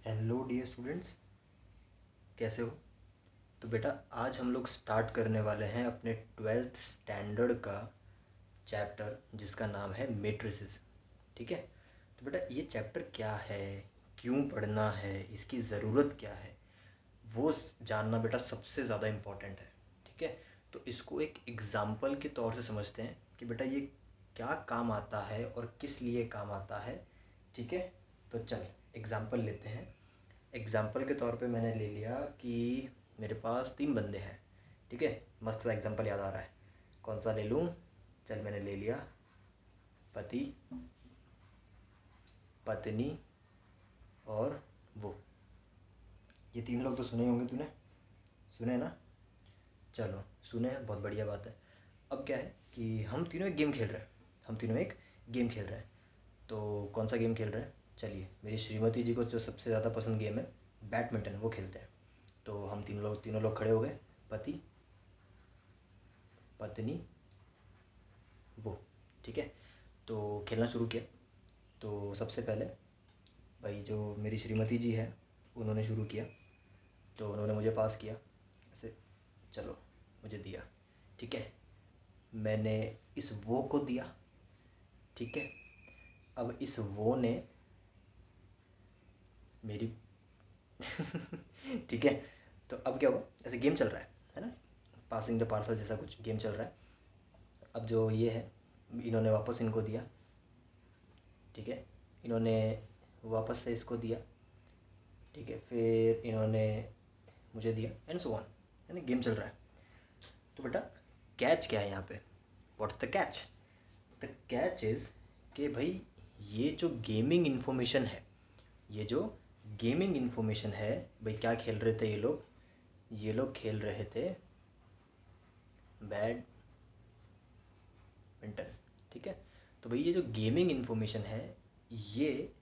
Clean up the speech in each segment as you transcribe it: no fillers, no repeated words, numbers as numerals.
Hello dear students, कैसे हो? तो बेटा, आज हम लोग स्टार्ट करने वाले हैं अपने ट्वेल्थ स्टैंडर्ड का चैप्टर जिसका नाम है मेट्रिसेस। ठीक है। तो बेटा, ये चैप्टर क्या है, क्यों पढ़ना है, इसकी ज़रूरत क्या है, वो जानना बेटा सबसे ज़्यादा इम्पोर्टेंट है। ठीक है। तो इसको एक एग्ज़ाम्पल के तौर से समझते हैं कि बेटा ये क्या काम आता है और किस लिए काम आता है। ठीक है। तो चल एग्ज़ाम्पल लेते हैं। एग्ज़ाम्पल के तौर पे मैंने ले लिया कि मेरे पास 3 बंदे हैं। ठीक है। मस्त सा एग्ज़ाम्पल याद आ रहा है। कौन सा ले लूँ? चल, मैंने ले लिया पति, पत्नी और वो। ये 3 लोग तो सुने ही होंगे तूने, सुने ना? चलो, सुने हैं, बहुत बढ़िया बात है। अब क्या है कि हम तीनों एक गेम खेल रहे हैं। हम तीनों एक गेम खेल रहे हैं। तो कौन सा गेम खेल रहे हैं? चलिए, मेरी श्रीमती जी को जो सबसे ज़्यादा पसंद गेम है बैडमिंटन, वो खेलते हैं। तो हम तीनों लोग खड़े हो गए। पति, पत्नी, वो। ठीक है। तो खेलना शुरू किया। तो सबसे पहले भाई जो मेरी श्रीमती जी है उन्होंने शुरू किया। तो उन्होंने मुझे पास किया ऐसे, चलो मुझे दिया। ठीक है। मैंने इस वो को दिया। ठीक है। अब इस वो ने मेरी ठीक है। तो अब क्या हुआ, ऐसे गेम चल रहा है ना, पासिंग द पार्सल जैसा कुछ गेम चल रहा है। अब जो ये है, इन्होंने वापस इनको दिया। ठीक है। इन्होंने वापस से इसको दिया। ठीक है। फिर इन्होंने मुझे दिया एंड सो ऑन, है ना, गेम चल रहा है। तो बेटा, कैच क्या है यहाँ पे? What's the catch? The catch is कि भाई ये जो गेमिंग इन्फॉर्मेशन है, ये जो गेमिंग इन्फॉर्मेशन है, भाई क्या खेल रहे थे ये लोग खेल रहे थे बैडमिंटन। ठीक है। तो भाई ये जो गेमिंग इन्फॉर्मेशन है, ये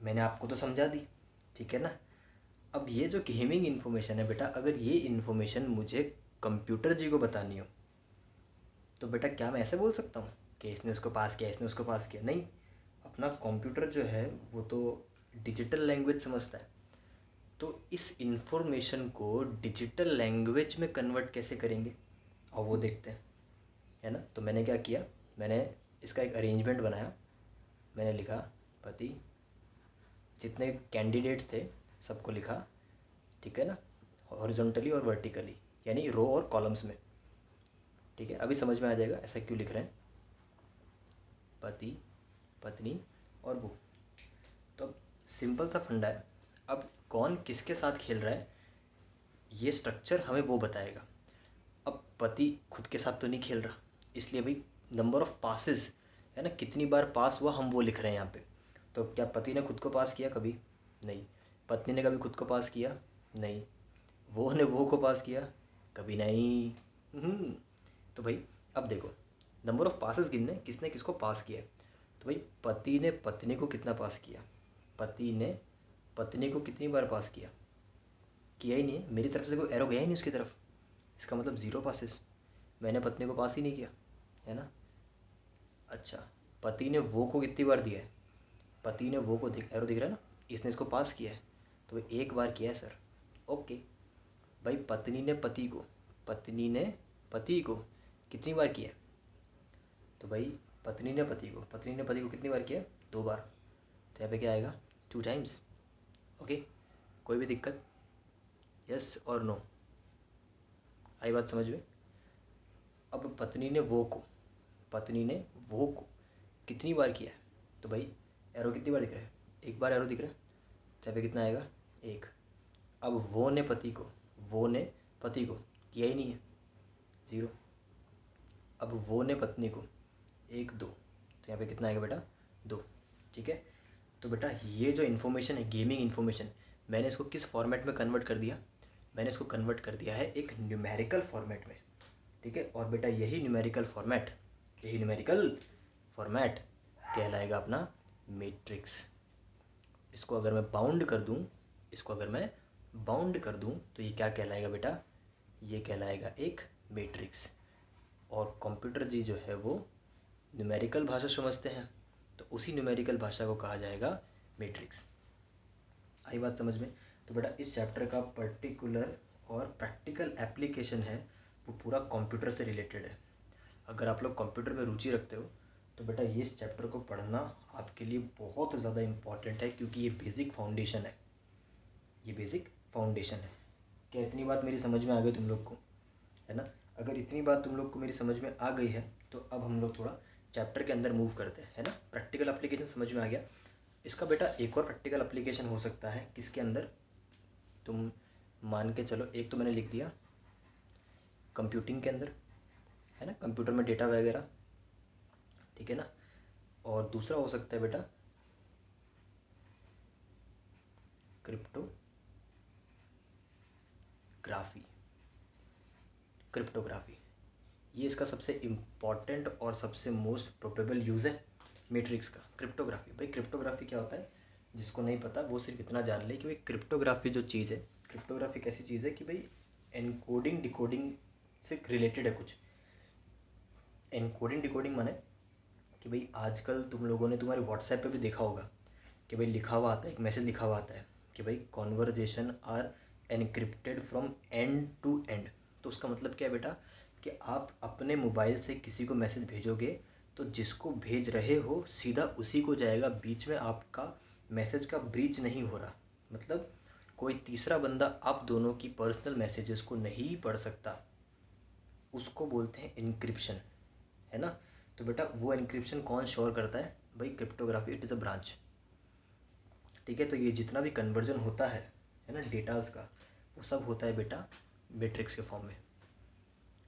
मैंने आपको तो समझा दी। ठीक है ना। अब ये जो गेमिंग इन्फॉर्मेशन है बेटा, अगर ये इन्फॉर्मेशन मुझे कंप्यूटर जी को बतानी हो, तो बेटा क्या मैं ऐसे बोल सकता हूँ कि इसने उसको पास किया, इसने उसको पास किया? नहीं। अपना कंप्यूटर जो है वो तो डिजिटल लैंग्वेज समझता है। तो इस इन्फॉर्मेशन को डिजिटल लैंग्वेज में कन्वर्ट कैसे करेंगे, और वो देखते हैं, है ना। तो मैंने क्या किया, मैंने इसका एक अरेंजमेंट बनाया। मैंने लिखा पति, जितने कैंडिडेट्स थे सबको लिखा। ठीक है ना, हॉरिजॉन्टली और वर्टिकली, यानी रो और कॉलम्स में। ठीक है। अभी समझ में आ जाएगा ऐसा क्यों लिख रहे हैं। पति, पत्नी और वो। तो अब सिंपल सा फंडा है। अब कौन किसके साथ खेल रहा है, ये स्ट्रक्चर हमें वो बताएगा। अब पति खुद के साथ तो नहीं खेल रहा, इसलिए भाई नंबर ऑफ पासेस, है ना, कितनी बार पास हुआ हम वो लिख रहे हैं यहाँ पे। तो क्या पति ने खुद को पास किया? कभी नहीं। पत्नी ने कभी खुद को पास किया? नहीं। वो ने वो को पास किया? कभी नहीं। तो भाई अब देखो, नंबर ऑफ पासेस गिनने किसने किसको पास किया है। तो भाई पति ने पत्नी को कितना पास किया? पति ने पत्नी को कितनी बार पास किया? किया ही नहीं है, मेरी तरफ से कोई एरो गया ही नहीं उसकी तरफ। इसका मतलब ज़ीरो पासेस। मैंने पत्नी को पास ही नहीं किया, है ना। अच्छा, पति ने वो को कितनी बार दिया है? पति ने वो को एरो दिख रहा है ना, इसने इसको पास किया है। तो भाई एक बार किया है सर। ओके। भाई पत्नी ने पति को कितनी बार किया है? तो भाई पत्नी ने पति को कितनी बार किया? 2 बार। तो यहाँ पे क्या आएगा? 2 टाइम्स। ओके। कोई भी दिक्कत? यस और नो? आई बात समझ में? अब पत्नी ने वो को कितनी बार किया है? तो भाई एरो कितनी बार दिख रहा है? एक बार एरो दिख रहा है। तो यहाँ पे कितना आएगा? 1। अब वो ने पति को किया ही नहीं है, 0। अब वो ने पत्नी को 1 2, तो यहाँ पे कितना आएगा बेटा? 2। ठीक है। तो बेटा ये जो इन्फॉर्मेशन है, गेमिंग इन्फॉर्मेशन, मैंने इसको किस फॉर्मेट में कन्वर्ट कर दिया? मैंने इसको कन्वर्ट कर दिया है एक न्यूमेरिकल फॉर्मेट में। ठीक है। और बेटा यही न्यूमेरिकल फॉर्मेट कहलाएगा अपना मैट्रिक्स। इसको अगर मैं बाउंड कर दूं तो ये क्या कहलाएगा बेटा? ये कहलाएगा एक मैट्रिक्स। और कंप्यूटर जी जो है वो न्यूमेरिकल भाषा समझते हैं, तो उसी न्यूमेरिकल भाषा को कहा जाएगा मैट्रिक्स। आई बात समझ में? तो बेटा इस चैप्टर का पर्टिकुलर और प्रैक्टिकल एप्लीकेशन है वो पूरा कंप्यूटर से रिलेटेड है। अगर आप लोग कंप्यूटर में रुचि रखते हो तो बेटा ये इस चैप्टर को पढ़ना आपके लिए बहुत ज़्यादा इम्पॉर्टेंट है, क्योंकि ये बेसिक फाउंडेशन है। ये बेसिक फाउंडेशन है। क्या इतनी बात मेरी समझ में आ गई तुम लोग को? है ना? अगर इतनी बात तुम लोग को मेरी समझ में आ गई है तो अब हम लोग थोड़ा चैप्टर के अंदर मूव करते हैं, है ना? प्रैक्टिकल एप्लीकेशन समझ में आ गया। इसका बेटा एक और प्रैक्टिकल एप्लीकेशन हो सकता है किसके अंदर, तुम मान के चलो, एक तो मैंने लिख दिया कंप्यूटिंग के अंदर, है ना, कंप्यूटर में डेटा वगैरह, ठीक है ना। और दूसरा हो सकता है बेटा क्रिप्टोग्राफी। ये इसका सबसे इम्पॉर्टेंट और सबसे मोस्ट प्रोबेबल यूज़ है मैट्रिक्स का, क्रिप्टोग्राफी। भाई क्रिप्टोग्राफी क्या होता है, जिसको नहीं पता वो सिर्फ इतना जान ले कि भाई क्रिप्टोग्राफी जो चीज़ है, क्रिप्टोग्राफी कैसी चीज़ है कि भाई एनकोडिंग डिकोडिंग से रिलेटेड है कुछ। एनकोडिंग डिकोडिंग माने कि भाई आजकल तुम लोगों ने तुम्हारे व्हाट्सएप पे भी देखा होगा कि भाई लिखा हुआ आता है, एक मैसेज लिखा हुआ आता है कि भाई conversation are encrypted from end to end. तो उसका मतलब क्या है बेटा कि आप अपने मोबाइल से किसी को मैसेज भेजोगे तो जिसको भेज रहे हो सीधा उसी को जाएगा, बीच में आपका मैसेज का ब्रीच नहीं हो रहा। मतलब कोई तीसरा बंदा आप दोनों की पर्सनल मैसेजेस को नहीं पढ़ सकता, उसको बोलते हैं इनक्रिप्शन, है ना। तो बेटा वो इनक्रिप्शन कौन श्योर करता है? भाई cryptography, it is a branch, ठीक है। तो ये जितना भी कन्वर्जन होता है ना, डेटाज का, वो सब होता है बेटा मैट्रिक्स के फॉर्म में,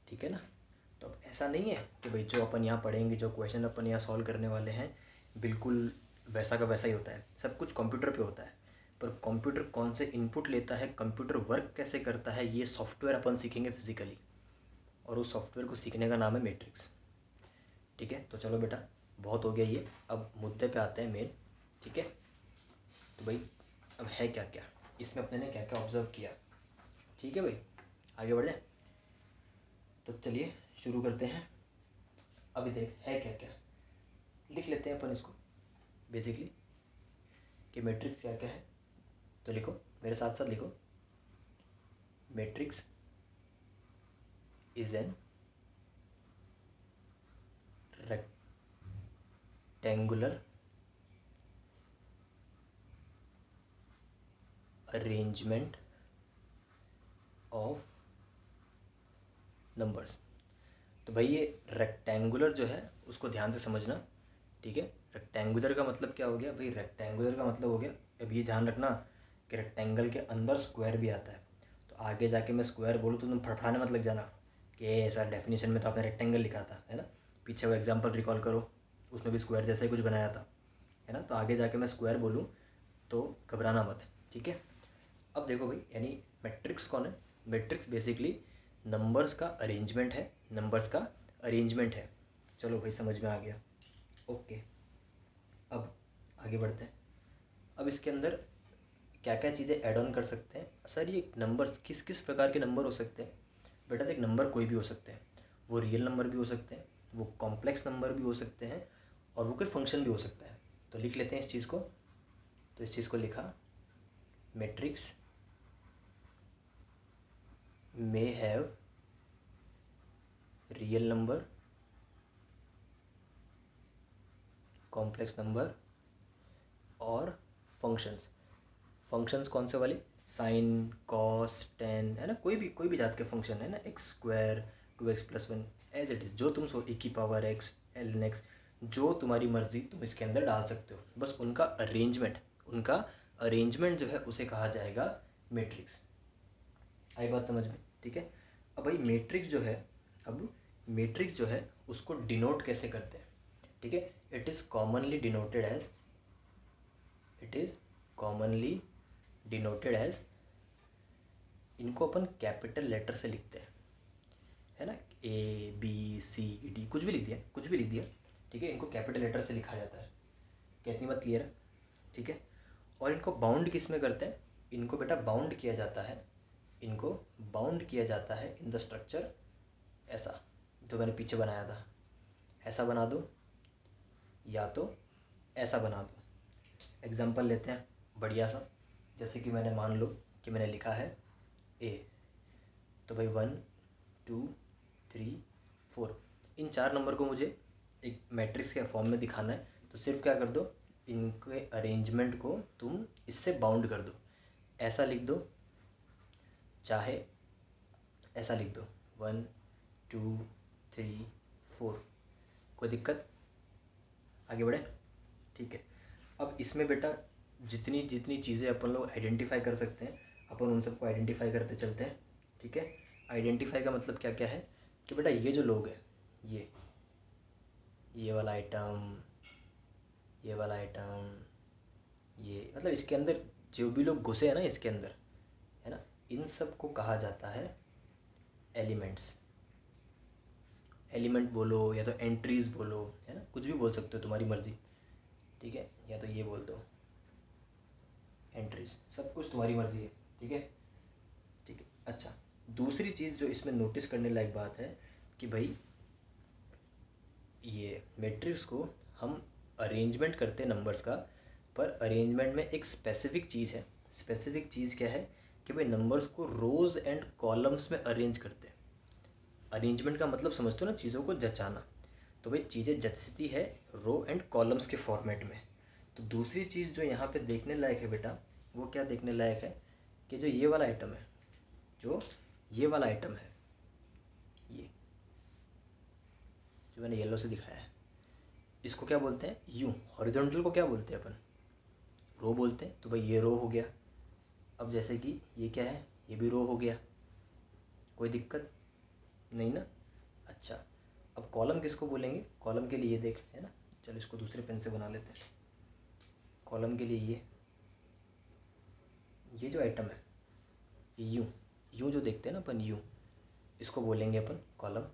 ठीक है ना। तो अब ऐसा नहीं है कि भाई जो अपन यहाँ पढ़ेंगे, जो क्वेश्चन अपन यहाँ सॉल्व करने वाले हैं, बिल्कुल वैसा का वैसा ही होता है। सब कुछ कंप्यूटर पे होता है, पर कंप्यूटर कौन से इनपुट लेता है, कंप्यूटर वर्क कैसे करता है, ये सॉफ्टवेयर अपन सीखेंगे फिजिकली, और उस सॉफ्टवेयर को सीखने का नाम है मैट्रिक्स, ठीक है। तो चलो बेटा बहुत हो गया ये, अब मुद्दे पे आते हैं मेन, ठीक है। तो भाई अब है क्या क्या इसमें, अपने ने क्या क्या ऑब्जर्व किया, ठीक है भाई, आगे बढ़े। तो चलिए शुरू करते हैं। अभी देख है क्या क्या, लिख लेते हैं अपन इसको बेसिकली कि मैट्रिक्स क्या क्या है। तो लिखो मेरे साथ साथ लिखो, matrix is an rectangular arrangement of numbers. तो भाई ये रेक्टेंगुलर जो है उसको ध्यान से समझना, ठीक है। रेक्टेंगुलर का मतलब क्या हो गया भाई? रेक्टेंगुलर का मतलब हो गया, अब ये ध्यान रखना कि रेक्टेंगल के अंदर स्क्वायर भी आता है। तो आगे जाके मैं स्क्वायर बोलूँ तो तुम फड़फड़ाने मत लग जाना कि ऐसा डेफिनेशन में तो आपने रेक्टेंगल लिखा था, है ना। पीछे वो एग्जाम्पल रिकॉल करो, उसमें भी स्क्वायर जैसा ही कुछ बनाया था, है ना। तो आगे जाके मैं स्क्वायर बोलूँ तो घबराना मत, ठीक है। अब देखो भाई, यानी मैट्रिक्स कौन है? मैट्रिक्स बेसिकली नंबर्स का अरेंजमेंट है, नंबर्स का अरेंजमेंट है। चलो भाई समझ में आ गया, ओके। अब आगे बढ़ते हैं। अब इसके अंदर क्या क्या चीज़ें ऐड ऑन कर सकते हैं सर? ये नंबर्स किस किस प्रकार के नंबर हो सकते हैं? बेटा देख, नंबर कोई भी हो सकते हैं, वो रियल नंबर भी हो सकते हैं, वो कॉम्प्लेक्स नंबर भी हो सकते हैं, और वो कोई फंक्शन भी हो सकता है। तो लिख लेते हैं इस चीज़ को। तो इस चीज़ को लिखा, matrix may have real number, complex number और फंक्शंस। फंक्शंस कौन से वाले? साइन, कॉस, टेन, है ना, कोई भी जात के फंक्शन, है ना, x square, 2x+1, as it is, जो तुम सो e की पावर x, ln x, जो तुम्हारी मर्जी तुम इसके अंदर डाल सकते हो। बस उनका अरेंजमेंट जो है उसे कहा जाएगा मैट्रिक्स। आई बात समझ में? ठीक है। अब भाई मैट्रिक्स जो है उसको डिनोट कैसे करते हैं? ठीक है, it is commonly denoted as, इनको अपन कैपिटल लेटर से लिखते हैं, है ना। ABCD कुछ भी लिख दिया, ठीक है। इनको कैपिटल लेटर से लिखा जाता है। कितनी बात क्लियर है? ठीक है। और इनको बाउंड किस में करते हैं? इनको बेटा बाउंड किया जाता है इन द स्ट्रक्चर, ऐसा जो मैंने पीछे बनाया था, ऐसा बना दो या तो ऐसा बना दो। एग्जाम्पल लेते हैं बढ़िया सा, जैसे कि मैंने मान लो कि मैंने लिखा है ए, तो भाई 1 2 3 4, इन 4 नंबर को मुझे एक मैट्रिक्स के फॉर्म में दिखाना है। तो सिर्फ क्या कर दो, इनके अरेंजमेंट को तुम इससे बाउंड कर दो, ऐसा लिख दो, चाहे ऐसा लिख दो 1 2 3 4, कोई दिक्कत? आगे बढ़े? ठीक है। अब इसमें बेटा जितनी जितनी चीज़ें अपन लोग आइडेंटिफाई कर सकते हैं, अपन उन सबको आइडेंटिफाई करते चलते हैं। ठीक है। आइडेंटिफाई का मतलब क्या क्या है कि बेटा ये जो लोग हैं, ये वाला आइटम, ये वाला आइटम, ये मतलब इसके अंदर जो भी लोग घुसे हैं ना इसके अंदर, है ना, इन सब को कहा जाता है एलिमेंट्स। एलिमेंट बोलो या तो एंट्रीज बोलो, है ना, कुछ भी बोल सकते हो, तुम्हारी मर्जी। ठीक है, या तो ये बोल दो एंट्रीज, सब कुछ तुम्हारी मर्जी है। ठीक है। ठीक है। अच्छा, दूसरी चीज़ जो इसमें नोटिस करने लायक बात है कि भाई ये मैट्रिक्स को हम अरेंजमेंट करते हैं नंबर्स का, पर अरेंजमेंट में एक स्पेसिफिक चीज़ है। स्पेसिफिक चीज़ क्या है कि भाई नंबर्स को रोज़ एंड कॉलम्स में अरेंज करते हैं। अरेंजमेंट का मतलब समझते हो ना, चीज़ों को जचाना। तो भाई चीज़ें जचती है रो एंड कॉलम्स के फॉर्मेट में। तो दूसरी चीज़ जो यहाँ पे देखने लायक है बेटा, वो क्या देखने लायक है कि जो ये वाला आइटम है, जो ये वाला आइटम है, ये जो मैंने येलो से दिखाया है, इसको क्या बोलते हैं? यू। हॉरिजॉन्टल को क्या बोलते हैं अपन? रो बोलते हैं। तो भाई ये रो हो गया। अब जैसे कि ये क्या है, ये भी रो हो गया, कोई दिक्कत नहीं ना? अच्छा, अब कॉलम किसको बोलेंगे? कॉलम के लिए ये देख, है ना, चलो इसको दूसरे पेन से बना लेते हैं। कॉलम के लिए ये जो आइटम है, ये यू जो देखते हैं ना अपन, यू, इसको बोलेंगे अपन कॉलम।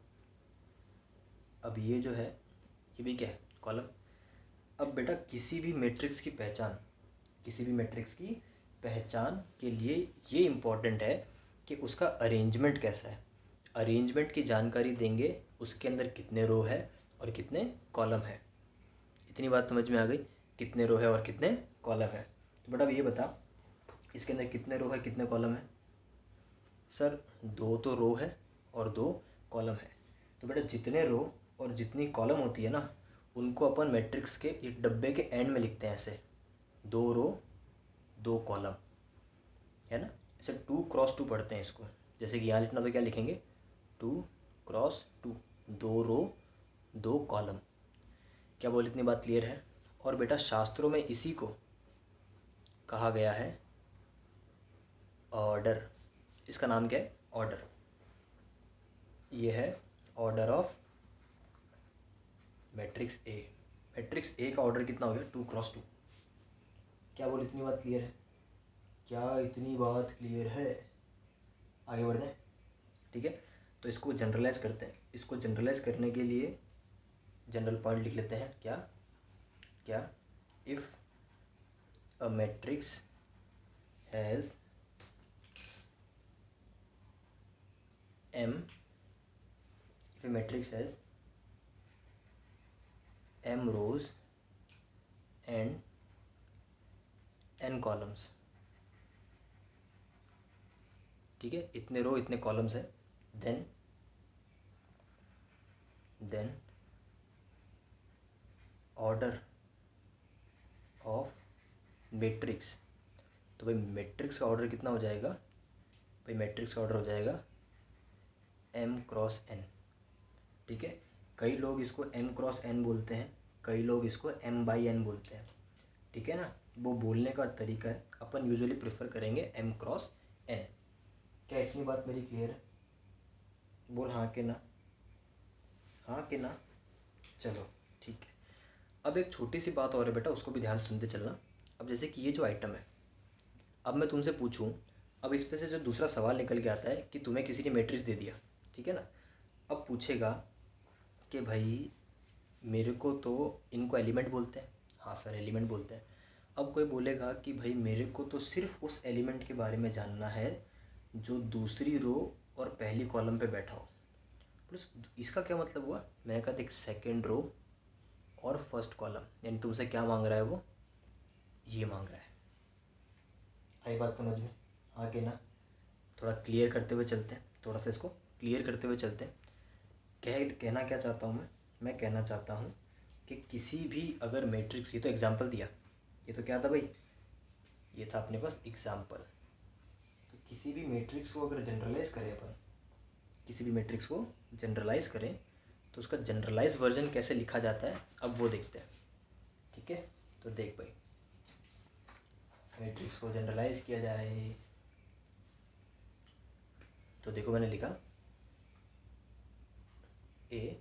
अब ये जो है, ये भी क्या है? कॉलम। अब बेटा किसी भी मैट्रिक्स की पहचान, किसी भी मैट्रिक्स की पहचान के लिए ये इम्पॉर्टेंट है कि उसका अरेंजमेंट कैसा है। अरेंजमेंट की जानकारी देंगे, उसके अंदर कितने रो है और कितने कॉलम है। इतनी बात समझ में आ गई? कितने रो है और कितने कॉलम है। तो बेटा अब ये बता, इसके अंदर कितने रो है कितने कॉलम है? सर 2 तो रो है और 2 कॉलम है। तो बेटा जितने रो और जितनी कॉलम होती है ना, उनको अपन मैट्रिक्स के एक डब्बे के एंड में लिखते हैं ऐसे, 2 रो 2 कॉलम, है ना। ऐसे 2 क्रॉस 2 पढ़ते हैं इसको। जैसे कि यहाँ लिखना तो क्या लिखेंगे? 2 क्रॉस 2, 2 रो 2 कॉलम। क्या बोल, इतनी बात क्लियर है? और बेटा शास्त्रों में इसी को कहा गया है ऑर्डर। इसका नाम क्या है? ऑर्डर। ये है order of matrix A. Matrix A का ऑर्डर कितना हो गया? 2 क्रॉस 2। क्या बोल, इतनी बात क्लियर है? क्या इतनी बात क्लियर है? आगे बढ़ते हैं। ठीक है, तो इसको जनरलाइज करते हैं। इसको जनरलाइज करने के लिए जनरल पॉइंट लिख लेते हैं। क्या क्या? If a matrix has m, if a matrix has m rows and n columns, ठीक है, इतने रो इतने कॉलम्स है, देन ऑर्डर ऑफ मैट्रिक्स। तो भाई मैट्रिक्स का ऑर्डर कितना हो जाएगा? भाई मैट्रिक्स का ऑर्डर हो जाएगा m क्रॉस n। ठीक है, कई लोग इसको m क्रॉस n बोलते हैं, कई लोग इसको m बाई n बोलते हैं। ठीक है ना, वो बोलने का तरीका है। अपन यूजुअली प्रेफर करेंगे m क्रॉस n। क्या इतनी बात मेरी क्लियर है? बोल हाँ के ना, हाँ के ना। चलो ठीक है। अब एक छोटी सी बात और है बेटा, उसको भी ध्यान से सुनते चलना। अब जैसे कि ये जो आइटम है, अब मैं तुमसे पूछूं, अब इस पे से जो दूसरा सवाल निकल के आता है कि तुम्हें किसी ने मैट्रिक्स दे दिया, ठीक है ना। अब पूछेगा कि भाई मेरे को तो इनको एलिमेंट बोलते हैं। हाँ सर एलिमेंट बोलते हैं। अब कोई बोलेगा कि भाई मेरे को तो सिर्फ उस एलिमेंट के बारे में जानना है जो दूसरी रो और पहली कॉलम पे बैठा हो। प्लस इसका क्या मतलब हुआ? मैं कहता एक सेकेंड रो और फर्स्ट कॉलम, यानी तुमसे क्या मांग रहा है वो? ये मांग रहा है। आई बात समझ में? हाँ कि ना? थोड़ा क्लियर करते हुए चलते हैं, थोड़ा सा इसको क्लियर करते हुए चलते हैं। कहना क्या चाहता हूँ मैं कहना चाहता हूँ कि किसी भी अगर मैट्रिक्स, ये तो एग्जांपल दिया, ये तो क्या था भाई, ये था अपने पास एग्जांपल। तो किसी भी मैट्रिक्स को अगर जनरलाइज करें अपन, किसी भी मैट्रिक्स को जनरलाइज करें तो उसका जनरलाइज वर्जन कैसे लिखा जाता है अब वो देखते हैं। ठीक है, तो देख भाई, मैट्रिक्स को जनरलाइज किया जाए तो देखो मैंने लिखा ए,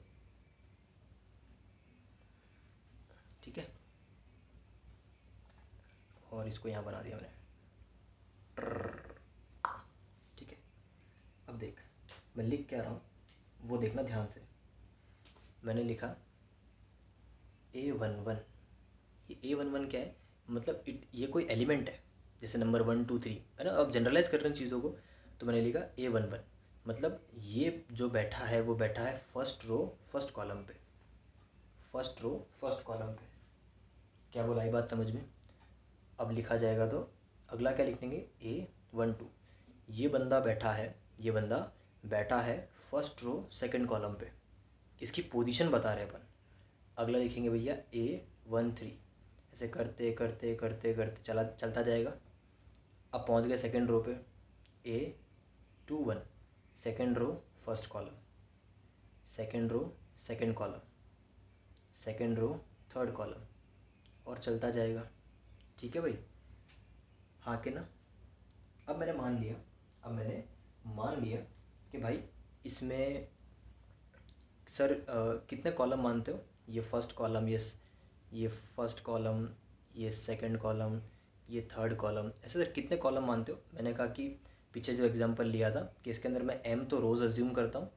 ठीक है, और इसको यहाँ बना दिया मैंने, ठीक है। अब देख मैं लिख क्या रहा हूँ वो देखना ध्यान से। मैंने लिखा A11। ये A11 क्या है, मतलब ये कोई एलिमेंट है, जैसे नंबर 1 2 3 है ना। अब जनरलाइज कर रहे हैं चीज़ों को, तो मैंने लिखा A11, मतलब ये जो बैठा है वो बैठा है फर्स्ट रो फर्स्ट कॉलम पे, फर्स्ट रो फर्स्ट कॉलम पे। क्या बोला, ये बात समझ में? अब लिखा जाएगा तो अगला क्या लिखेंगे, A12। ये बंदा बैठा है, ये बंदा बैठा है फर्स्ट रो सेकंड कॉलम पे, इसकी पोजीशन बता रहे हैं अपन। अगला लिखेंगे भैया A13। ऐसे करते करते करते करते चलता जाएगा। अब पहुंच गए सेकंड रो पे, A21, second row first column, second row second column, second row third column, और चलता जाएगा। ठीक है भाई, हाँ कि ना? अब मैंने मान लिया कि भाई इसमें सर कितने कॉलम मानते हो? ये फर्स्ट कॉलम, ये फर्स्ट कॉलम, ये सेकंड कॉलम, ये थर्ड कॉलम, ऐसे सर कितने कॉलम मानते हो? मैंने कहा कि पीछे जो एग्जांपल लिया था कि इसके अंदर मैं m तो रोज़ अज्यूम करता हूँ,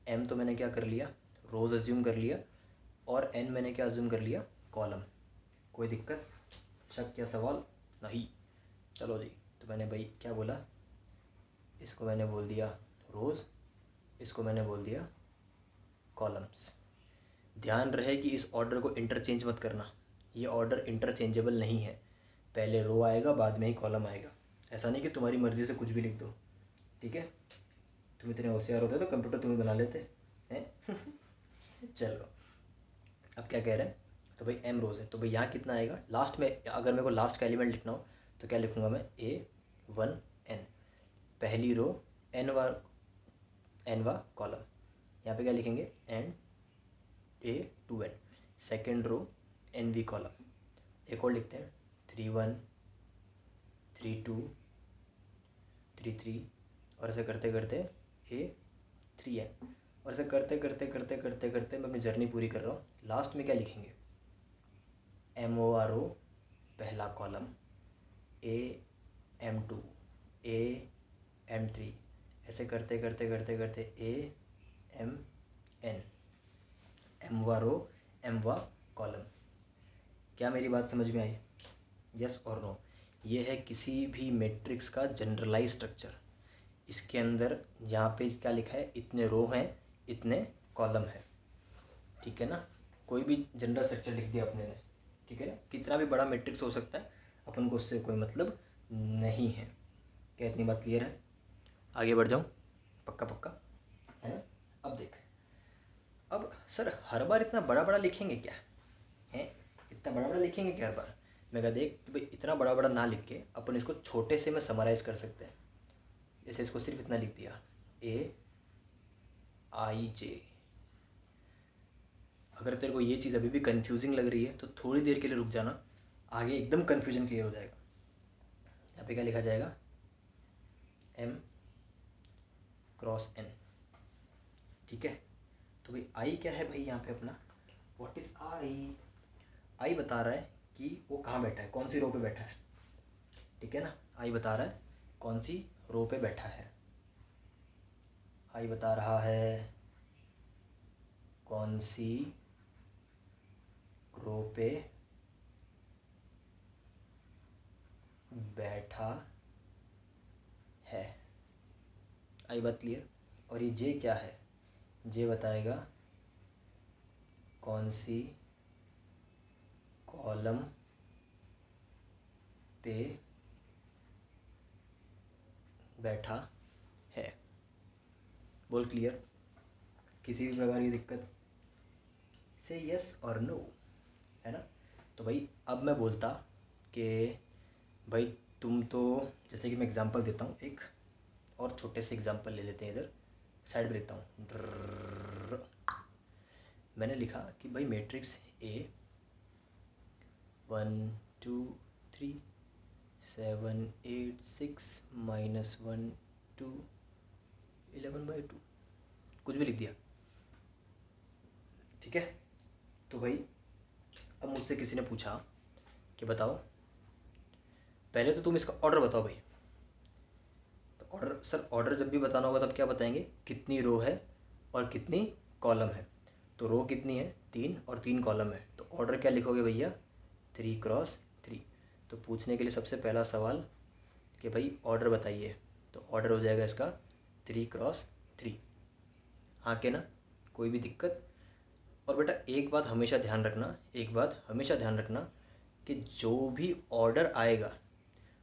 m तो मैंने क्या कर लिया, रोज़ अज्यूम कर लिया, और n मैंने क्या अज्यूम कर लिया, कॉलम। कोई दिक्कत, शक या सवाल? नहीं। चलो जी, तो मैंने भाई क्या बोला, इसको मैंने बोल दिया रोज़, इसको मैंने बोल दिया कॉलम्स। ध्यान रहे कि इस ऑर्डर को इंटरचेंज मत करना, ये ऑर्डर इंटरचेंजेबल नहीं है। पहले रो आएगा बाद में ही कॉलम आएगा। ऐसा नहीं कि तुम्हारी मर्ज़ी से कुछ भी लिख दो, ठीक है? तुम इतने होशियार होते तो कंप्यूटर तुम्हें बना लेते हैं। चलो, अब क्या कह रहे हैं, तो भाई m रोज़ है, तो भाई यहाँ कितना आएगा लास्ट में? अगर मेरे को लास्ट का एलिमेंट लिखना हो तो क्या लिखूँगा मैं, A1n, पहली रो n वा कॉलम। यहाँ पे क्या लिखेंगे, and A2n, second row nv column. एक और लिखते हैं 3 1 3 2 3 3, और ऐसे करते करते A3n, और ऐसे करते करते करते करते करते मैं अपनी जर्नी पूरी कर रहा हूँ। लास्ट में क्या लिखेंगे, MORO पहला कॉलम, AM2 AM3, ऐसे करते करते करते करते AMN, M वा रो M वा कॉलम। क्या मेरी बात समझ में आई? यस और नो? ये है किसी भी मैट्रिक्स का जनरलाइज स्ट्रक्चर। इसके अंदर यहाँ पे क्या लिखा है, इतने रो हैं, इतने कॉलम है, ठीक है ना? कोई भी जनरल स्ट्रक्चर लिख दिया अपने ने, ठीक है ना? कितना भी बड़ा मैट्रिक्स हो सकता है, अपन को उससे कोई मतलब नहीं है। क्या इतनी बात क्लियर है? आगे बढ़ जाऊँ? पक्का पक्का है ना? अब देख, अब सर हर बार इतना बड़ा बड़ा लिखेंगे क्या है, इतना बड़ा बड़ा लिखेंगे क्या हर बार? मैं कहा देख भाई, इतना बड़ा बड़ा ना लिख के अपन इसको छोटे से में समराइज़ कर सकते हैं। जैसे इसको सिर्फ इतना लिख दिया, AIJ। अगर तेरे को ये चीज़ अभी भी कंफ्यूजिंग लग रही है तो थोड़ी देर के लिए रुक जाना, आगे एकदम कन्फ्यूजन क्लियर हो जाएगा। यहाँ पे क्या लिखा जाएगा, M×n, ठीक है? तो भाई आई क्या है भाई यहाँ पे अपना, व्हाट इज़ आई? आई बता रहा है कि वो कहाँ बैठा है, कौन सी रो पे बैठा है, ठीक है ना? आई बता रहा है कौन सी रो पे बैठा है। आई बता रहा है कौन सी रो पे बैठा है। आई बात क्लियर? और ये जे क्या है, जे बताएगा कौन सी कॉलम पे बैठा है। बोल क्लियर? किसी भी प्रकार की दिक्कत? से यस और नो, है ना? तो भाई अब मैं बोलता कि भाई तुम तो, जैसे कि मैं एग्जांपल देता हूँ, एक और छोटे से एग्जांपल ले लेते हैं, इधर साइड में लेता हूँ। मैंने लिखा कि भाई मैट्रिक्स ए 1 2 3 7 8 6 -1 2 11/2, कुछ भी लिख दिया, ठीक है? तो भाई अब मुझसे किसी ने पूछा कि बताओ, पहले तो तुम इसका ऑर्डर बताओ भाई। तो ऑर्डर, सर ऑर्डर जब भी बताना होगा तब क्या बताएंगे? कितनी रो है और कितनी कॉलम है। तो रो कितनी है? 3 और 3 कॉलम है। तो ऑर्डर क्या लिखोगे भैया? 3x3। तो पूछने के लिए सबसे पहला सवाल कि भाई ऑर्डर बताइए, तो ऑर्डर हो जाएगा इसका 3x3। हाँ के ना? कोई भी दिक्कत? और बेटा एक बात हमेशा ध्यान रखना, एक बात हमेशा ध्यान रखना कि जो भी ऑर्डर आएगा,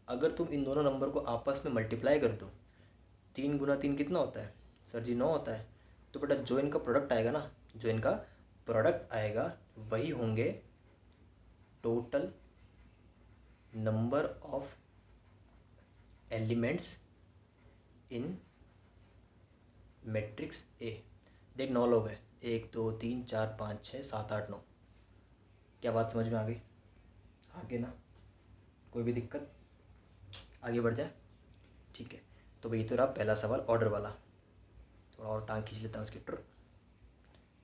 अगर तुम इन दोनों नंबर को आपस में मल्टीप्लाई कर दो, 3 × 3 कितना होता है? सर जी 9 होता है। तो बेटा जो इनका प्रोडक्ट आएगा ना, जो इनका प्रोडक्ट आएगा वही होंगे total number of elements in matrix A. देख 9 लोग हैं, 1 2 3 4 5 6 7 8 9। क्या बात समझ में आ गई? आगे ना? कोई भी दिक्कत? आगे बढ़ जाए, ठीक है? तो भाई तो रहा पहला सवाल ऑर्डर वाला। थोड़ा और टांग खींच लेता हूँ इसकी,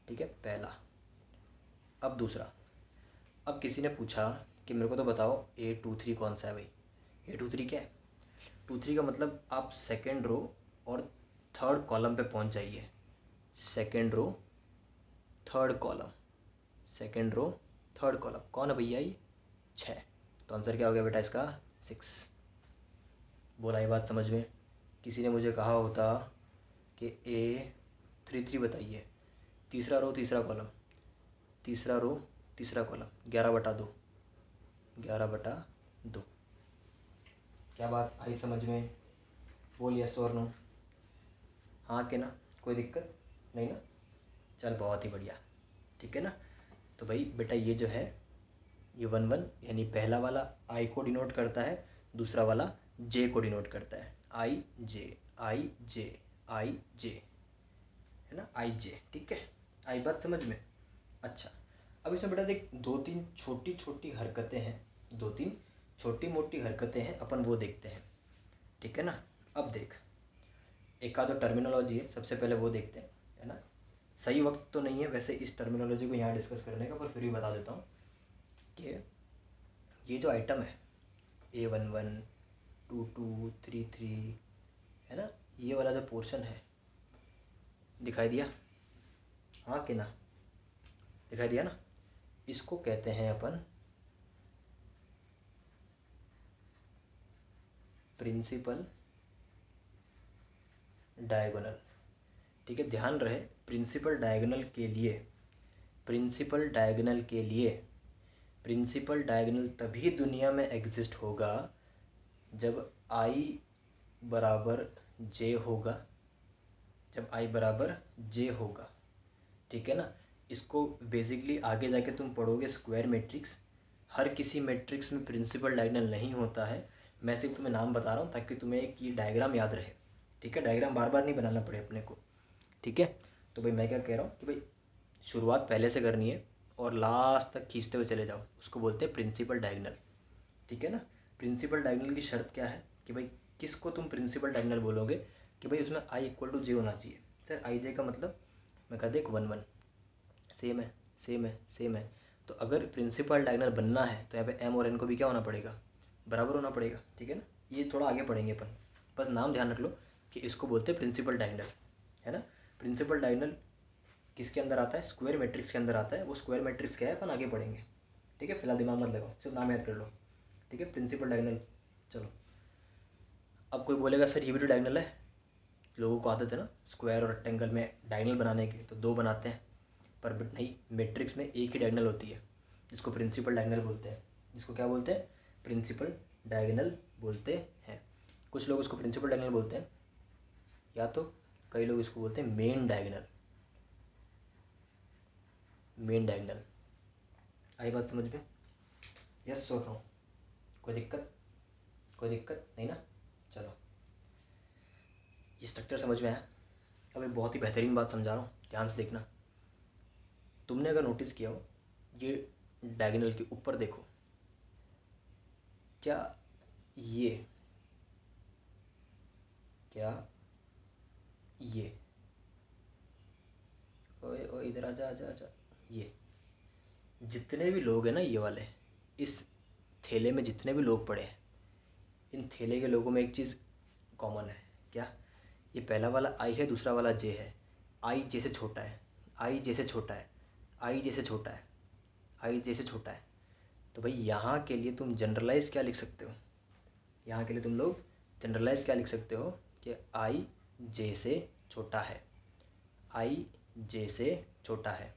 ठीक है? पहला। अब दूसरा, अब किसी ने पूछा कि मेरे को तो बताओ A23 कौन सा है भाई? A23 क्या है? 23 का मतलब आप सेकेंड रो और थर्ड कॉलम पे पहुंच जाइए। Second row third column, second row third column कौन है भैया? ये 6। तो आंसर क्या हो गया बेटा इसका? 6। बोला ये बात समझ में? किसी ने मुझे कहा होता कि A33 बताइए, तीसरा रो तीसरा कॉलम, तीसरा रो तीसरा कॉलम, 11/2, 11/2। क्या बात आई समझ में? बोल यस और नो, हाँ के ना? कोई दिक्कत नहीं ना? चल बहुत ही बढ़िया, ठीक है ना? तो भाई बेटा ये जो है, ये 1 1 यानी पहला वाला आई को डिनोट करता है, दूसरा वाला जे को डिनोट करता है। आई जे आई जे आई जे, है ना? आई जे, ठीक है? आई बात समझ में? अच्छा, अब इसमें बेटा देख 2-3 छोटी छोटी हरकतें हैं, 2-3 छोटी मोटी हरकतें हैं, अपन वो देखते हैं, ठीक है ना? अब देख, एक आधो टर्मिनोलॉजी है, सबसे पहले वो देखते हैं, है ना? सही वक्त तो नहीं है वैसे इस टर्मिनोलॉजी को यहाँ डिस्कस करने का, पर फिर भी बता देता हूँ कि ये जो आइटम है A11 22 33, है ना? ये वाला जो पोर्शन है, दिखाई दिया? हाँ कि ना? दिखाई दिया ना? इसको कहते हैं अपन प्रिंसिपल डायगोनल, ठीक है? ध्यान रहे, प्रिंसिपल डायगोनल के लिए, प्रिंसिपल डायगोनल के लिए, प्रिंसिपल डायगोनल तभी दुनिया में एग्जिस्ट होगा जब i बराबर j होगा, जब i बराबर j होगा, ठीक है ना? इसको बेसिकली आगे जाके तुम पढ़ोगे स्क्वायर मैट्रिक्स। हर किसी मैट्रिक्स में प्रिंसिपल डायगोनल नहीं होता है, मैं सिर्फ तुम्हें नाम बता रहा हूँ ताकि तुम्हें एक ये डायग्राम याद रहे, ठीक है? डायग्राम बार बार नहीं बनाना पड़े अपने को, ठीक है? तो भाई मैं क्या कह रहा हूँ कि भाई शुरुआत पहले से करनी है और लास्ट तक खींचते हुए चले जाओ, उसको बोलते हैं प्रिंसिपल डायगोनल, ठीक है ना? प्रिंसिपल डायगोनल की शर्त क्या है कि भाई किसको तुम प्रिंसिपल डायगोनल बोलोगे कि भाई उसमें i = j होना चाहिए। सर आई जे का मतलब, मैं कह देख 1 1 सेम है, सेम है, सेम है। तो अगर प्रिंसिपल डायगोनल बनना है तो यहाँ पे m और n को भी क्या होना पड़ेगा? बराबर होना पड़ेगा, ठीक है ना? ये थोड़ा आगे पढ़ेंगे अपन, बस नाम ध्यान रख लो कि इसको बोलते हैं प्रिंसिपल डायगोनल, है ना? प्रिंसिपल डायगोनल किसके अंदर आता है? स्क्वायर मैट्रिक्स के अंदर आता है। वो स्क्वायर मैट्रिक्स क्या है अपन आगे पढ़ेंगे, ठीक है? फिलहाल दिमाग मत लगाओ, सिर्फ नाम याद कर लो, ठीक है? Principal diagonal. चलो, अब कोई बोलेगा सर ये भी तो डायगोनल है। लोगों को आदत है ना स्क्वायर और रेक्टेंगल में डायगोनल बनाने की, तो 2 बनाते हैं, पर नहीं, मैट्रिक्स में एक ही डायगोनल होती है जिसको प्रिंसिपल डायगोनल बोलते हैं। जिसको क्या बोलते हैं? प्रिंसिपल डायगोनल बोलते हैं। कुछ लोग उसको प्रिंसिपल डायगोनल बोलते हैं, या तो कई लोग इसको बोलते हैं मेन डायगोनल। मेन डायगोनल आई बात समझ में? यस और नो? कोई दिक्कत? कोई दिक्कत नहीं ना? चलो, ये स्ट्रक्चर समझ में आया। अब एक बहुत ही बेहतरीन बात समझा रहा हूँ, ध्यान से देखना। तुमने अगर नोटिस किया हो, ये डायगोनल के ऊपर देखो, क्या ये ओए ओए इधर आजा आजा आजा, ये जितने भी लोग हैं ना, ये वाले इस थैले में जितने भी लोग पड़े हैं, इन थैले के लोगों में एक चीज़ कॉमन है। क्या? ये पहला वाला आई है, दूसरा वाला जे है। आई जे से छोटा है, आई जे से छोटा है, आई जे से छोटा है, आई जे से छोटा है। तो भाई यहाँ के लिए तुम जनरलाइज क्या लिख सकते हो? यहाँ के लिए तुम लोग जनरलाइज क्या लिख सकते हो कि आई जे से छोटा है, आई जे से छोटा है।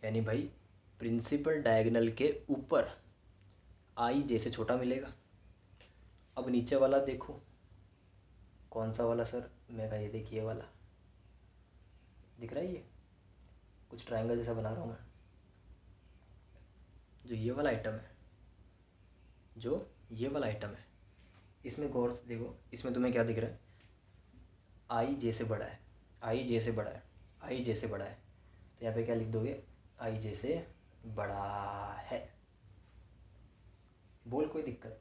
यानी भाई प्रिंसिपल डायगोनल के ऊपर आई जे से छोटा मिलेगा। अब नीचे वाला देखो, कौन सा वाला सर? मैं कहा ये देखिए वाला, दिख रहा है? ये कुछ ट्रायंगल जैसा बना रहा हूँ मैं। जो ये वाला आइटम है, जो ये वाला आइटम है, इसमें गौर से देखो, इसमें तुम्हें क्या दिख रहा है? आई जे से बड़ा है, आई जे से बड़ा है, आई जे से बड़ा है। तो यहाँ पे क्या लिख दोगे? आई जे से बड़ा है। बोल, कोई दिक्कत?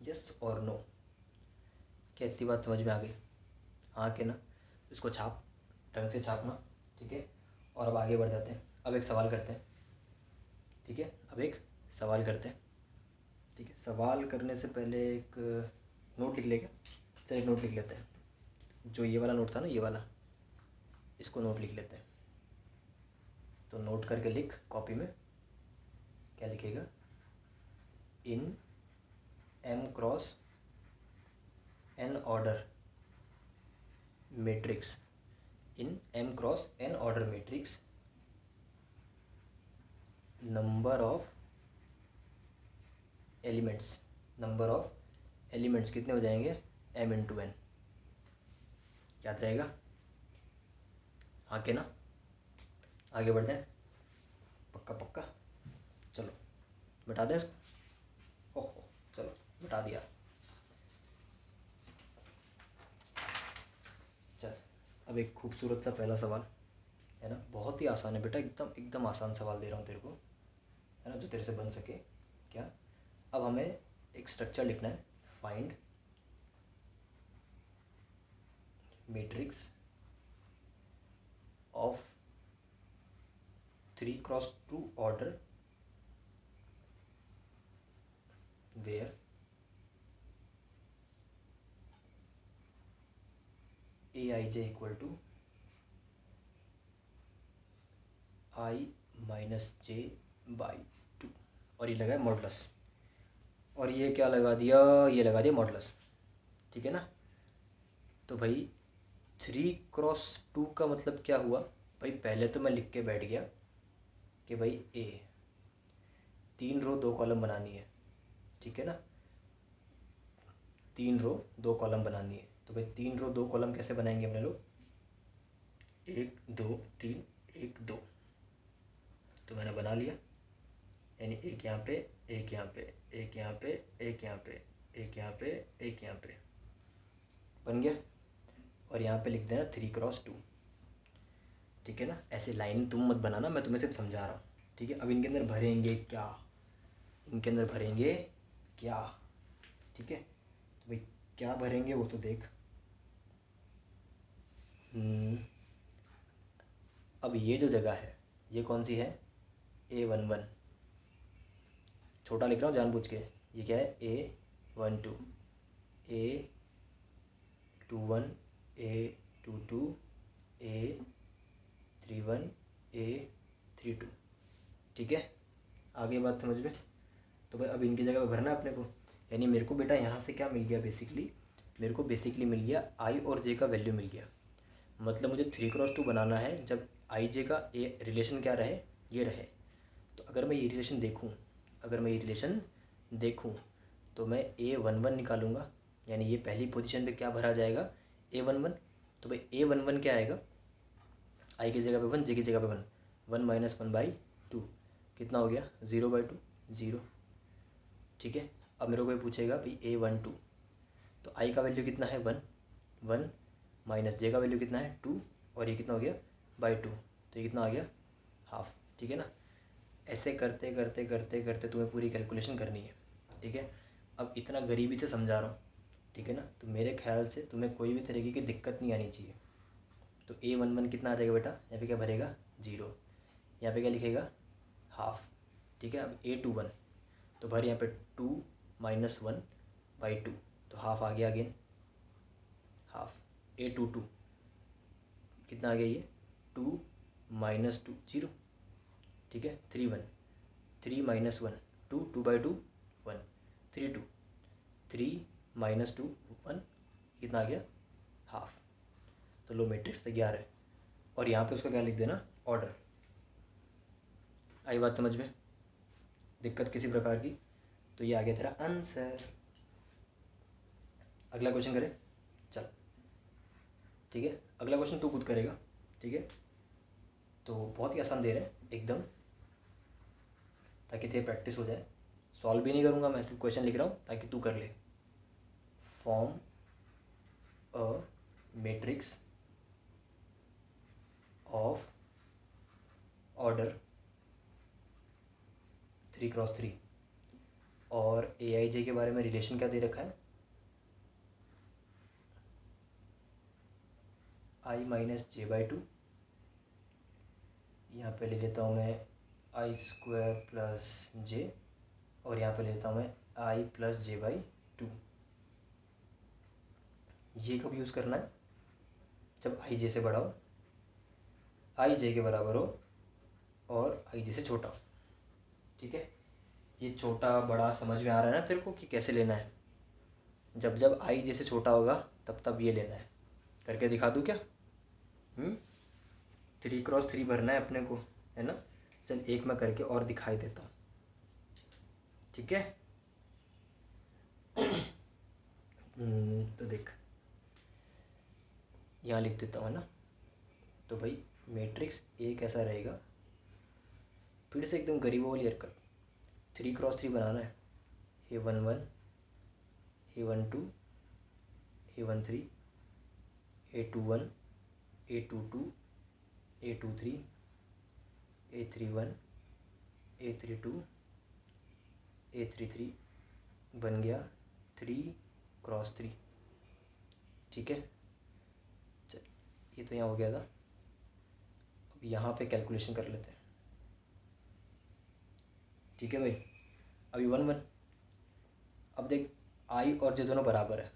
यस और नो? क्या इतनी बात समझ में आ गई? हाँ कि ना? इसको छाप, ढंग से छापना, ठीक है? और अब आगे बढ़ जाते हैं। अब एक सवाल करते हैं, ठीक है? अब एक सवाल करते हैं, ठीक है? सवाल करने से पहले एक नोट लिख लेगा। चल एक नोट लिख लेते हैं। जो ये वाला नोट था ना, ये वाला, इसको नोट लिख लेते हैं। तो नोट करके लिख कॉपी में। क्या लिखेगा? In m cross n order matrix, in m cross n order matrix, number of elements, number of elements कितने हो जाएंगे? m into n. याद रहेगा? हाँ के ना? आगे बढ़ते हैं, पक्का पक्का? चलो बता दें इसको। ओहो, चलो बता दिया। चल, अब एक खूबसूरत सा पहला सवाल है ना, बहुत ही आसान है बेटा, एकदम एकदम आसान सवाल दे रहा हूँ तेरे को, है ना, जो तेरे से बन सके। क्या? अब हमें एक स्ट्रक्चर लिखना है, find matrix of 3x2 order where aij equal to i minus j by 2, और ये लगा है मॉडुलस, और ये क्या लगा दिया? ये लगा दिया मॉडुलस, ठीक है ना? तो भाई 3x2 का मतलब क्या हुआ? भाई पहले तो मैं लिख के बैठ गया कि भाई ए 3 रो 2 कॉलम बनानी है, ठीक है ना? 3 रो 2 कॉलम बनानी है। तो भाई 3 रो 2 कॉलम कैसे बनाएंगे अपने लोग? 1 2 3 1 2। तो मैंने बना लिया, यानी एक यहाँ पे, एक यहाँ पे, एक यहाँ पे, एक यहाँ पे, एक यहाँ पे, एक यहाँ पे, बन गया। और यहाँ पे लिख देना 3x2, ठीक है ना? ऐसे लाइन तुम मत बनाना, मैं तुम्हें सिर्फ समझा रहा हूँ, ठीक है? अब इनके अंदर भरेंगे क्या? इनके अंदर भरेंगे क्या? ठीक है, तो भाई क्या भरेंगे वो तो देख। अब ये जो जगह है, ये कौन सी है? A11, छोटा लिख रहा हूँ जानबूझ के। ये क्या है? A12, A21, A22, A31, A32, ठीक है? आगे बात समझ में? तो भाई अब इनकी जगह पे भरना है अपने को। यानी मेरे को बेटा यहाँ से क्या मिल गया? बेसिकली मेरे को बेसिकली मिल गया आई और जे का वैल्यू मिल गया। मतलब मुझे 3x2 बनाना है जब आई जे का ए रिलेशन क्या रहे? ये रहे। तो अगर मैं ये रिलेशन देखूँ, अगर मैं ये रिलेशन देखूँ, तो मैं A11 निकालूंगा, यानी ये पहली पोजीशन पे क्या भरा जाएगा, A11। तो भाई A11 क्या आएगा, आई की जगह पे 1, जे की जगह पे 1, 1 माइनस 1/2 कितना हो गया, 0/2, 0। ठीक है, अब मेरे को ये पूछेगा भाई A12, तो आई का वैल्यू कितना है 1, 1 माइनस जे का वैल्यू कितना है 2, और ये कितना हो गया /2, तो ये कितना आ गया हाफ। ठीक है ना, ऐसे करते करते करते करते तुम्हें पूरी कैलकुलेशन करनी है। ठीक है, अब इतना गरीबी से समझा रहा हूँ, ठीक है ना, तो मेरे ख्याल से तुम्हें कोई भी तरीके की दिक्कत नहीं आनी चाहिए। तो A11 कितना आ जाएगा बेटा, यहाँ पे क्या भरेगा 0, यहाँ पे क्या लिखेगा हाफ। ठीक है, अब A21 तो भर यहाँ पे 2 माइनस 1/2, तो हाफ आ गया अगेन हाफ। A22 कितना आ गया ये 2 माइनस 2, 0। ठीक है, 31, 3 माइनस 1, 2, 2/2 1, 32, 3 माइनस 2 1, कितना आ गया हाफ। तो लो मैट्रिक्स तैयार है, और यहाँ पे उसका क्या लिख देना, ऑर्डर। आई बात समझ में, दिक्कत किसी प्रकार की, तो ये आ गया तेरा आंसर। अगला क्वेश्चन करें, चल। ठीक है, अगला क्वेश्चन तू खुद करेगा। ठीक है, तो बहुत ही आसान दे रहे हैं एकदम, ताकि तेरी प्रैक्टिस हो जाए। सॉल्व भी नहीं करूँगा मैं, सिर्फ क्वेश्चन लिख रहा हूँ ताकि तू कर ले। Form a matrix of order 3x3, और AIJ के बारे में रिलेशन क्या दे रखा है, I माइनस J/2। यहाँ पे ले लेता हूँ मैं I² प्लस J, और यहाँ पे ले लेता हूँ मैं I प्लस J/2। ये कब यूज़ करना है, जब I J से बड़ा हो, I J के बराबर हो, और I J से छोटा हो। ठीक है, ये छोटा बड़ा समझ में आ रहा है ना तेरे को कि कैसे लेना है। जब जब I J से छोटा होगा तब तब ये लेना है। करके दिखा दूँ क्या, 3x3 भरना है अपने को, है ना। चल एक मैं करके और दिखाई देता हूँ। ठीक है, तो देख यहाँ लिख देता हूँ, है ना। तो भाई मैट्रिक्स ए कैसा रहेगा, फिर से एकदम गरीबों वाली हरकत, 3x3 बनाना है। A11, A12, A13, A21, A22, A23, A31, A32, A33, बन गया 3x3। ठीक है, चल ये तो यहाँ हो गया था। अब यहाँ पे कैलकुलेशन कर लेते हैं। ठीक है भाई, अभी 1 1। अब देख आई और जे दोनों बराबर है।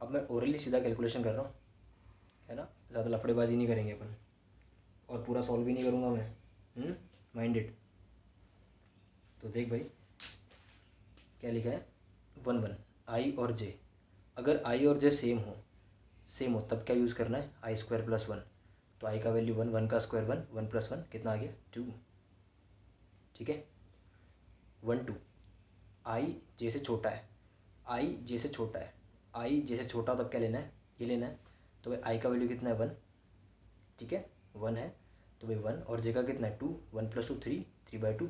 अब मैं ओरली सीधा कैलकुलेशन कर रहा हूँ, है ना, ज़्यादा लफड़ेबाजी नहीं करेंगे अपन, और पूरा सॉल्व भी नहीं करूँगा मैं, माइंडेड। तो देख भाई क्या लिखा है, 1 1 आई और जे। अगर आई और जे सेम हो तब क्या यूज़ करना है, I² प्लस 1। तो आई का वैल्यू 1, 1 का स्क्वायर 1, 1 प्लस 1 कितना आ गया 2। ठीक है, 1 2, आई जे से छोटा है, आई जे से छोटा है, आई जे से छोटा तब क्या लेना है, ये लेना है। तो भाई आई का वैल्यू कितना है 1। ठीक है, 1 है, तो भाई 1, और जे का कितना है 2, 1 प्लस 2 3, 3/2।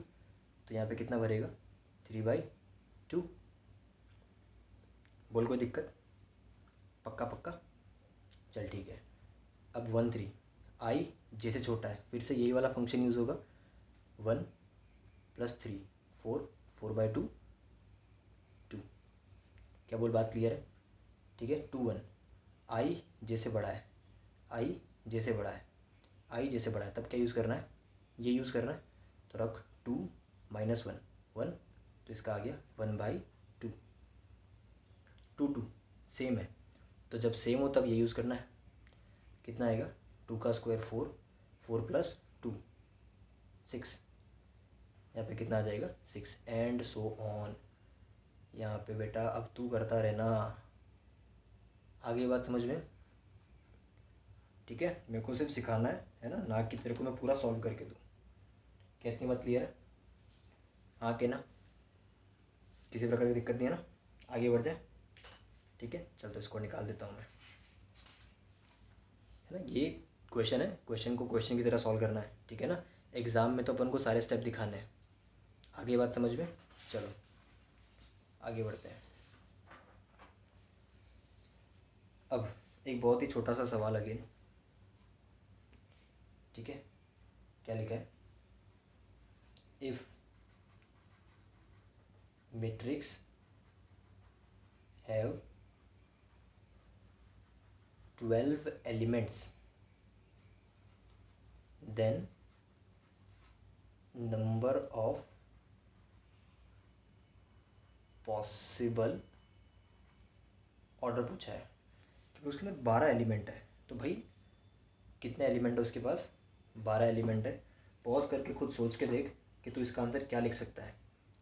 तो यहाँ पे कितना भरेगा 3/2। बोल कोई दिक्कत, पक्का पक्का, चल ठीक है। अब 1 3, आई जे से छोटा है, फिर से यही वाला फंक्शन यूज़ होगा, 1 प्लस 3 4, 4/2 2। क्या बोल, बात क्लियर है। ठीक है, 2 1 आई जे से बड़ा है, आई जे से बड़ा है, आई जे से बड़ा है, तब क्या यूज़ करना है, ये यूज़ करना है। तो रख 2 माइनस 1 1, तो इसका आ गया 1/2। 2 2 सेम है, तो जब सेम हो तब ये यूज़ करना है। कितना आएगा, 2 का स्क्वायर 4, 4 प्लस 2 6। यहाँ पे कितना आ जाएगा 6, एंड सो ऑन। यहाँ पे बेटा अब तू करता रहना, आगे बात समझ में। ठीक है, मेरे को सिर्फ सिखाना है ना, ना कि तेरे को मैं पूरा सॉल्व करके दूँ। क्या इतनी बात क्लियर है, हाँ के ना, किसी प्रकार की दिक्कत नहीं है ना। आगे बढ़ जाए, ठीक है। चल तो इसको निकाल देता हूँ मैं, है ना। ये क्वेश्चन है, क्वेश्चन को क्वेश्चन की तरह सॉल्व करना है, ठीक है ना। एग्ज़ाम में तो अपन को सारे स्टेप दिखाने हैं। आगे बात समझ में, चलो आगे बढ़ते हैं। अब एक बहुत ही छोटा सा सवाल अगेन, ठीक है। क्या लिखा है, if matrix have 12 elements then number of possible order पूछा है, क्योंकि उसके अंदर 12 एलिमेंट है। तो भाई कितने एलिमेंट है उसके पास, 12 एलिमेंट है। पॉज करके खुद सोच के देख कि तू इसका आंसर क्या लिख सकता है,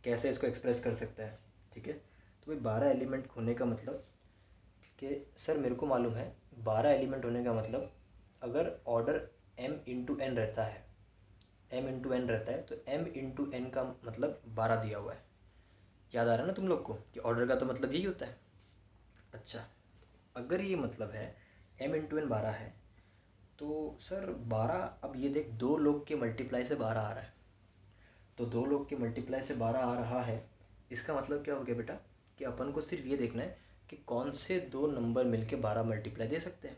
कैसे इसको एक्सप्रेस कर सकता है, ठीक है। तो भाई 12 एलिमेंट होने का मतलब कि सर मेरे को मालूम है 12 एलिमेंट होने का मतलब अगर ऑर्डर m इंटू एन रहता है, m इंटू एन रहता है, तो m इंटू एन का मतलब 12 दिया हुआ है। याद आ रहा है ना तुम लोग को कि ऑर्डर का तो मतलब यही होता है। अच्छा, अगर ये मतलब है m इंटू एन 12 है, तो सर 12, अब ये देख 2 लोग के मल्टीप्लाई से 12 आ रहा है, तो 2 लोग के मल्टीप्लाई से 12 आ रहा है। इसका मतलब क्या हो गया बेटा कि अपन को सिर्फ ये देखना है कि कौन से 2 नंबर मिलके 12 मल्टीप्लाई दे सकते हैं,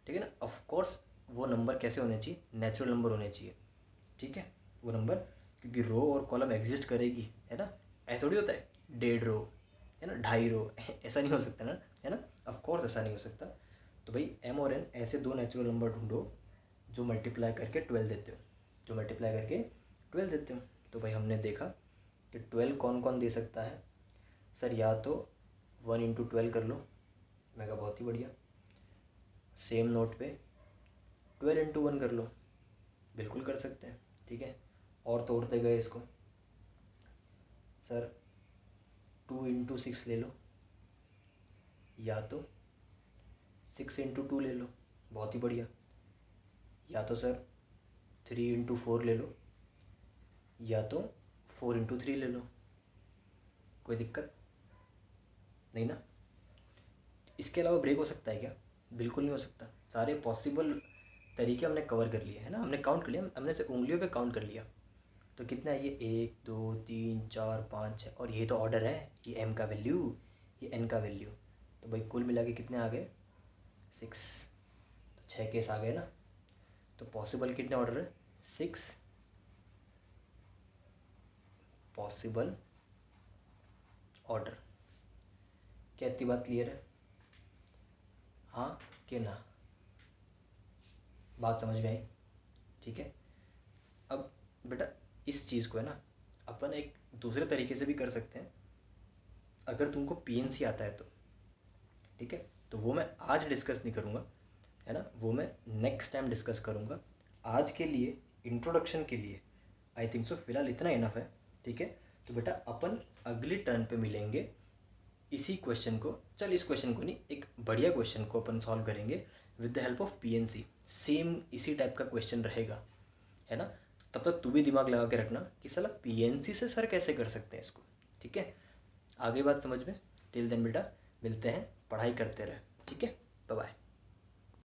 ठीक है ना। ऑफ कोर्स वो नंबर कैसे होने चाहिए, नेचुरल नंबर होने चाहिए, ठीक है। वो नंबर, क्योंकि रो और कॉलम एग्जिस्ट करेगी, है ना। ऐसा थोड़ी होता है 1.5 रो, है ना, 2.5 रो ऐसा नहीं हो सकता ना, है ना। ऑफ कोर्स ऐसा नहीं हो सकता। तो भाई m और n ऐसे 2 नेचुरल नंबर ढूंढो जो मल्टीप्लाई करके 12 देते हो, जो मल्टीप्लाई करके 12 देते हो। तो भाई हमने देखा कि 12 कौन कौन दे सकता है। सर या तो 1 इंटू 12 कर लो, मैं कहा बहुत ही बढ़िया। सेम नोट पे 12 इंटू 1 कर लो, बिल्कुल कर सकते हैं, ठीक है। और तोड़ते गए इसको, सर 2 इंटू 6 ले लो, या तो 6 इंटू 2 ले लो, बहुत ही बढ़िया। या तो सर 3 इंटू 4 ले लो, या तो 4 इंटू 3 ले लो, कोई दिक्कत नहीं ना। इसके अलावा ब्रेक हो सकता है क्या, बिल्कुल नहीं हो सकता। सारे पॉसिबल तरीके हमने कवर कर लिए, है ना, हमने काउंट कर लिया, हमने से उंगलियों पे काउंट कर लिया। तो कितना है ये, 1 2 3 4 5 6, और ये तो ऑर्डर है, ये m का वैल्यू, ये n का वैल्यू। तो भाई कुल मिला के कितने आ गए, 6। तो 6 केस आ गए ना। तो पॉसिबल कितने ऑर्डर है, 6 पॉसिबल ऑर्डर। क्या इतनी बात क्लियर है, हाँ कि ना, बात समझ में आई, ठीक है। अब बेटा इस चीज़ को है ना अपन एक दूसरे तरीके से भी कर सकते हैं, अगर तुमको पीएनसी आता है तो, ठीक है। तो वो मैं आज डिस्कस नहीं करूँगा, है ना, वो मैं नेक्स्ट टाइम डिस्कस करूँगा। आज के लिए इंट्रोडक्शन के लिए आई थिंक सो फिलहाल इतना इनफ है, ठीक है। तो बेटा अपन अगली टर्न पे मिलेंगे इसी क्वेश्चन को, चल इस क्वेश्चन को नहीं, एक बढ़िया क्वेश्चन को अपन सॉल्व करेंगे with the help of PNC. Same इसी टाइप का क्वेश्चन रहेगा, है ना। तब तक तू भी दिमाग लगा के रखना कि साला पीएनसी से सर कैसे कर सकते हैं इसको, ठीक है। आगे बात समझ में, टिल देन बेटा मिलते हैं, पढ़ाई करते रहे, ठीक है। Bye bye.